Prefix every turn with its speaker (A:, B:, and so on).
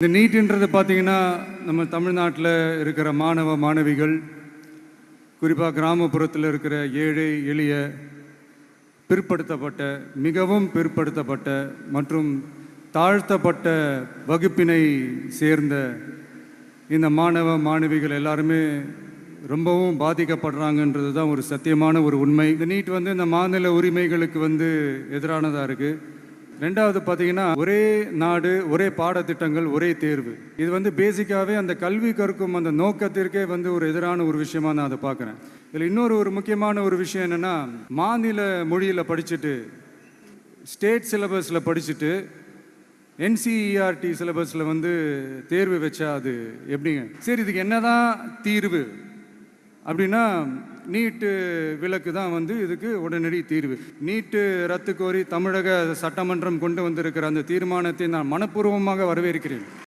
A: இந்த நீட்ன்றது பார்த்தீங்கன்னா நம்ம தமிழ்நாட்டில் இருக்கிற மாணவ மாணவிகள், குறிப்பாக கிராமப்புறத்தில் இருக்கிற ஏழை எளிய பிற்படுத்தப்பட்ட, மிகவும் பிற்படுத்தப்பட்ட மற்றும் தாழ்த்தப்பட்ட வகுப்பினை சேர்ந்த இந்த மாணவ மாணவிகள் எல்லாருமே ரொம்பவும் பாதிக்கப்படுறாங்கன்றது தான் ஒரு சத்தியமான ஒரு உண்மை. இந்த நீட் இந்த மாநில உரிமைகளுக்கு எதிரானதாக இருக்குது. ரெண்டாவது பார்த்தீங்கன்னா, ஒரே நாடு, ஒரே பாடத்திட்டங்கள், ஒரே தேர்வு. இது பேசிக்காகவே அந்த கல்வி கற்கும் அந்த நோக்கத்திற்கே ஒரு எதிரான ஒரு விஷயமா நான் அதை பார்க்குறேன். இதில் இன்னொரு முக்கியமான ஒரு விஷயம் என்னென்னா, மாநில மொழியில் படிச்சுட்டு, ஸ்டேட் சிலபஸில் படிச்சுட்டு, என்சிஇஆர்டி சிலபஸில் தேர்வு வச்சா அது எப்படிங்க? சரி, இதுக்கு என்னதான் தீர்வு அப்படின்னா, நீட்டு விலக்கு தான் இதுக்கு உடனடி தீர்வு. நீட்டு ரத்து கோரி தமிழக சட்டமன்றம் கொண்டு வந்திருக்கிற அந்த தீர்மானத்தை நான் மனப்பூர்வமாக வரவேற்கிறேன்.